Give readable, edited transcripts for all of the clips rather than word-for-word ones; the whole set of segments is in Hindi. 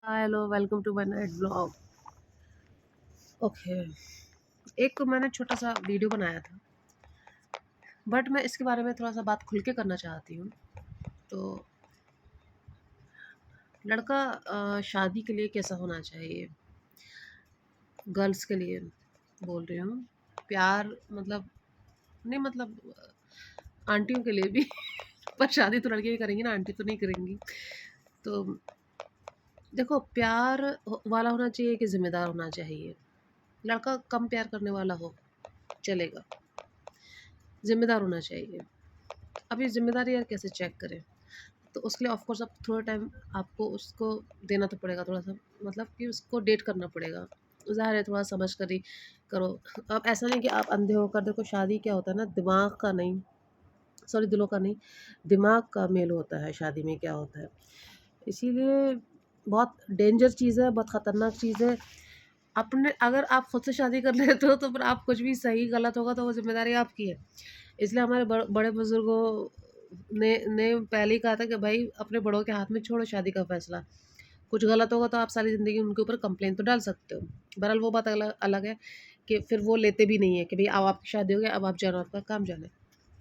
Hello, welcome to my night blog. Okay. एक मैंने छोटा सा वीडियो बनाया था, बट मैं इसके बारे में थोड़ा सा बात खुल के करना चाहती हूँ। तो लड़का शादी के लिए कैसा होना चाहिए, गर्ल्स के लिए बोल रही हूँ। प्यार मतलब नहीं, मतलब आंटियों के लिए भी पर शादी तो लड़कियाँ ही करेंगी ना, आंटी तो नहीं करेंगी। तो देखो, प्यार वाला होना चाहिए कि जिम्मेदार होना चाहिए। लड़का कम प्यार करने वाला हो चलेगा, जिम्मेदार होना चाहिए। अब ये ज़िम्मेदारी यार कैसे चेक करें? तो उसके लिए ऑफ़ कोर्स अब थोड़ा टाइम आपको उसको देना तो पड़ेगा, थोड़ा-सा मतलब कि उसको डेट करना पड़ेगा। ज़ाहिर है थोड़ा समझ कर ही करो। अब ऐसा नहीं कि आप अंधे होकर, देखो शादी क्या होता है ना, दिमाग का नहीं, सॉरी दिलों का नहीं, दिमाग का मेल होता है शादी में क्या होता है। इसीलिए बहुत डेंजर चीज़ है, बहुत ख़तरनाक चीज़ है। अपने अगर आप खुद से शादी कर लेते हो तो फिर आप कुछ भी सही गलत होगा तो वो ज़िम्मेदारी आपकी है। इसलिए हमारे बड़े बुज़ुर्गों ने पहले ही कहा था कि भाई अपने बड़ों के हाथ में छोड़ो शादी का फ़ैसला। कुछ गलत होगा तो आप सारी ज़िंदगी उनके ऊपर कंप्लेंट तो डाल सकते हो। बहरहाल वो बात अलग अलग है कि फिर वो लेते भी नहीं है कि भई अब आपकी शादी हो गई, अब आप जानो, आपका काम जाने।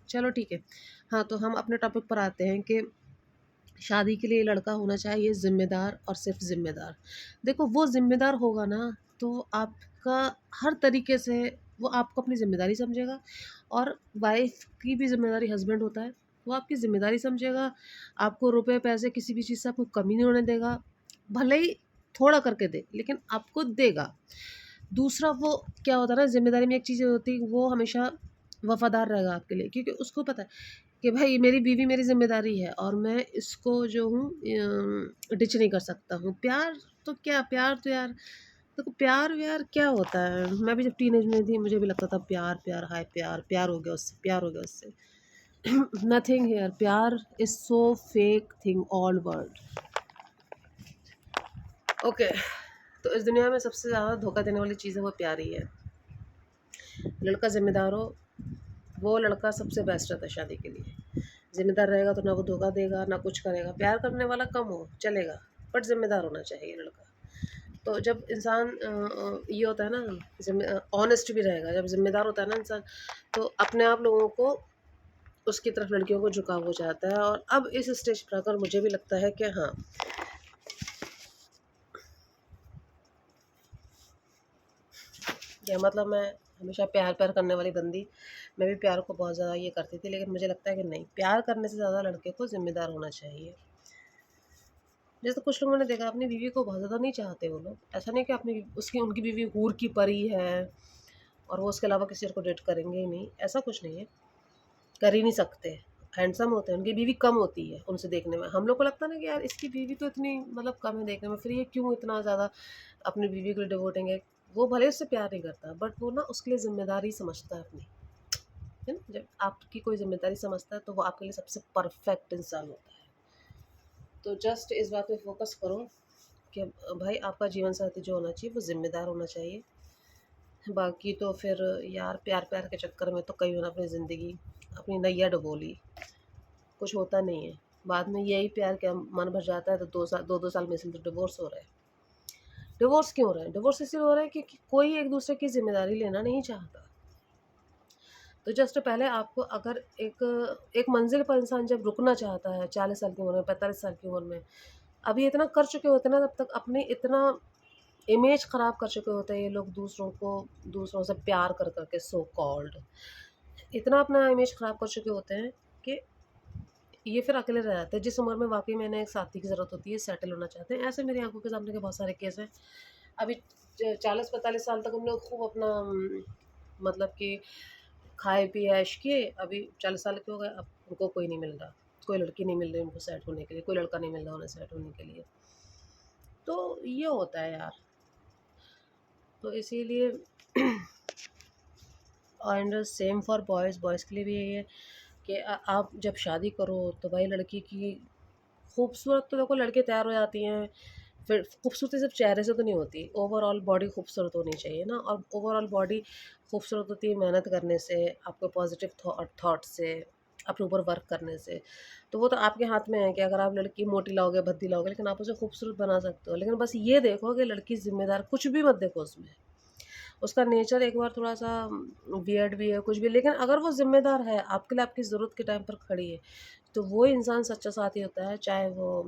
चलो ठीक है। हाँ, तो हम अपने टॉपिक पर आते हैं कि शादी के लिए लड़का होना चाहिए ज़िम्मेदार और सिर्फ़ ज़िम्मेदार। देखो वो ज़िम्मेदार होगा ना, तो आपका हर तरीके से वो आपको अपनी ज़िम्मेदारी समझेगा, और वाइफ़ की भी ज़िम्मेदारी हस्बैंड होता है, वो आपकी ज़िम्मेदारी समझेगा, आपको रुपए पैसे किसी भी चीज़ से आपको कमी नहीं होने देगा, भले ही थोड़ा करके दे, लेकिन आपको देगा। दूसरा वो क्या होता है ना, ज़िम्मेदारी में एक चीज़ होती है, वो हमेशा वफ़ादार रहेगा आपके लिए, क्योंकि उसको पता है कि भाई मेरी बीवी मेरी ज़िम्मेदारी है और मैं इसको जो हूँ डिच नहीं कर सकता हूँ। प्यार तो क्या, प्यार तो यार देखो, प्यार-व्यार क्या होता है? मैं भी जब टीनेज में थी मुझे भी लगता था प्यार, प्यार, हाय प्यार, प्यार हो गया उससे, प्यार हो गया उससे। नथिंग हियर, प्यार is so fake thing all world. Okay, तो इस दुनिया में सबसे ज़्यादा धोखा देने वाली चीज़ है वो प्यार ही है। लड़का ज़िम्मेदार हो, वो लड़का सबसे बेस्ट रहता है शादी के लिए। ज़िम्मेदार रहेगा तो ना वो धोखा देगा, ना कुछ करेगा। प्यार करने वाला कम हो, चलेगा, बट ज़िम्मेदार होना चाहिए लड़का। तो जब इंसान ये होता है ना, ऑनेस्ट भी रहेगा, जब ज़िम्मेदार होता है ना इंसान, तो अपने आप लोगों को उसकी तरफ, लड़कियों को झुकाव हो जाता है। और अब इस स्टेज पर आकर मुझे भी लगता है कि हाँ, क्या मतलब मैं हमेशा प्यार-प्यार करने वाली बंदी, मैं भी प्यार को बहुत ज़्यादा ये करती थी, लेकिन मुझे लगता है कि नहीं, प्यार करने से ज़्यादा लड़के को ज़िम्मेदार होना चाहिए। जैसे कुछ लोगों ने देखा, अपनी बीवी को बहुत ज़्यादा नहीं चाहते वो लोग। ऐसा नहीं कि अपनी उसकी उनकी बीवी हूर की परी है और वो उसके अलावा किसी और को डेट करेंगे ही नहीं, ऐसा कुछ नहीं है। कर ही नहीं सकते। हैंडसम होते हैं, उनकी बीवी कम होती है उनसे देखने में। हम लोग को लगता है ना कि यार इसकी बीवी तो इतनी मतलब कम है देखने में, फिर ये क्यों इतना ज़्यादा अपनी बीवी के लिए डिवोटिंग है। वो भले उससे प्यार नहीं करता, बट वो ना उसके लिए ज़िम्मेदारी समझता है अपनी, है ना? जब आपकी कोई ज़िम्मेदारी समझता है तो वो आपके लिए सबसे परफेक्ट इंसान होता है। तो जस्ट इस बात पे फ़ोकस करो कि भाई आपका जीवन साथी जो होना चाहिए वो ज़िम्मेदार होना चाहिए। बाकी तो फिर यार प्यार-प्यार के चक्कर में तो कईयों ने अपनी ज़िंदगी, अपनी नैया डुबो ली। कुछ होता नहीं है। बाद में यही प्यार क्या मन भर जाता है तो 2-2 साल में इसलिए तो डिवोर्स हो रहा है। डिवोर्स क्यों हो रहा है? डिवोर्स इसलिए हो रहा है क्योंकि कोई एक-दूसरे की ज़िम्मेदारी लेना नहीं चाहता। तो जस्ट पहले आपको अगर एक एक मंज़िल पर इंसान जब रुकना चाहता है 40 साल की उम्र में, 45 साल की उम्र में, अभी इतना कर चुके होते हैं ना, तब तक अपनी इतना इमेज ख़राब कर चुके होते हैं ये लोग, दूसरों से प्यार कर के सो कॉल्ड इतना अपना इमेज ख़राब कर चुके होते हैं कि ये फिर अकेले रह जाते हैं। जिस उम्र में वाक़ई में इन्हें एक साथी की ज़रूरत होती है, सेटल होना चाहते हैं। ऐसे मेरी आँखों के सामने के बहुत सारे केस हैं। अभी 40-45 साल तक हम लोग खूब अपना मतलब कि खाए-पिए ऐश किए, अभी 40 साल के हो गए, अब उनको कोई नहीं मिल रहा। कोई लड़की नहीं मिल रही उनको सेट होने के लिए, कोई लड़का नहीं मिल रहा उन्हें सेट होने के लिए। तो ये होता है यार। तो इसीलिए and same for boys, boys के लिए भी यही है कि आप जब शादी करो तो भाई लड़की की खूबसूरत, तो देखो लड़के तैयार हो जाती हैं, फिर खूबसूरती सिर्फ चेहरे से तो नहीं होती, ओवरऑल बॉडी खूबसूरत होनी चाहिए ना। और ओवरऑल बॉडी खूबसूरत होती है मेहनत करने से, आपको पॉजिटिव थॉट से, अपने ऊपर वर्क करने से। तो वो तो आपके हाथ में है कि अगर आप लड़की मोटी लाओगे, भद्दी लाओगे, लेकिन आप उसे खूबसूरत बना सकते हो। लेकिन बस ये देखो कि लड़की ज़िम्मेदार, कुछ भी मत देखो उसमें। उसका नेचर एक बार थोड़ा-सा वियर्ड भी है, कुछ भी, लेकिन अगर वो ज़िम्मेदार है, आपके लिए आपकी ज़रूरत के टाइम पर खड़ी है, तो वो इंसान सच्चा साथी होता है। चाहे वो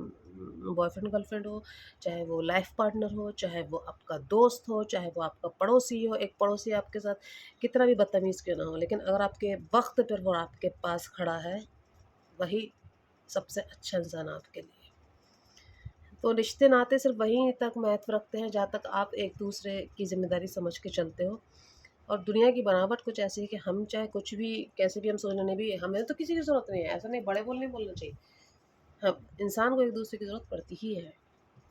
बॉयफ्रेंड गर्लफ्रेंड हो, चाहे वो लाइफ पार्टनर हो, चाहे वो आपका दोस्त हो, चाहे वो आपका पड़ोसी हो। एक पड़ोसी आपके साथ कितना भी बदतमीज़ क्यों ना हो, लेकिन अगर आपके वक्त पर वो आपके पास खड़ा है, वही सबसे अच्छा इंसान आपके लिए। तो रिश्ते नाते सिर्फ वहीं तक महत्व रखते हैं जहाँ तक आप एक दूसरे की जिम्मेदारी समझ के चलते हो। और दुनिया की बनावट कुछ ऐसी है कि हम चाहे कुछ भी, कैसे भी हम सोच लें, भी हमें तो किसी की ज़रूरत नहीं है, ऐसा नहीं, बड़े बोल नहीं बोलना चाहिए। हाँ, इंसान को एक दूसरे की ज़रूरत पड़ती ही है,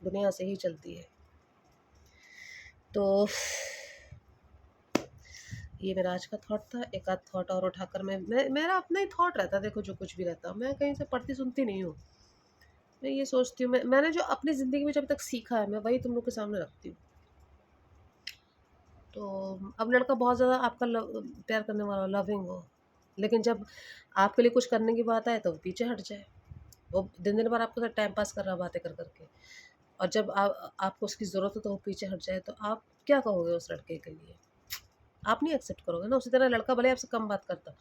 दुनिया से ही चलती है। तो ये मेरा आज का थॉट था। एक आध थॉट और उठाकर मैं मेरा अपना ही थॉट रहता है, देखो जो कुछ भी रहता है, मैं कहीं से पढ़ती सुनती नहीं हूँ। मैं ये सोचती हूँ, मैंने जो अपनी ज़िंदगी में जब तक सीखा है, मैं वही तुम लोग के सामने रखती हूँ। तो अब लड़का बहुत ज़्यादा आपका प्यार करने वाला हो, लविंग हो, लेकिन जब आपके लिए कुछ करने की बात आए तो वो पीछे हट जाए। वो दिन दिन भर आपके साथ टाइम पास कर रहा है बातें कर करके, और जब आपको उसकी ज़रूरत हो तो वो पीछे हट जाए, तो आप क्या कहोगे उस लड़के के लिए? आप नहीं एक्सेप्ट करोगे ना। उसी तरह लड़का भले आपसे कम बात करता हो,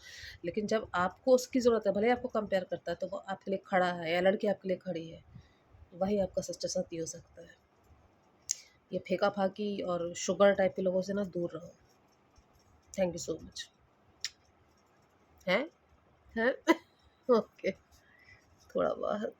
लेकिन जब आपको उसकी ज़रूरत है, भले आपको कम प्यार करता है, तो वो आपके लिए खड़ा है, या लड़की आपके लिए खड़ी है, वही आपका सच्चा साथी हो सकता है। ये फेंका-फाकी और शुगर टाइप के लोगों से ना दूर रहो। Thank you so much. हैं? हैं? ओके, थोड़ा बहुत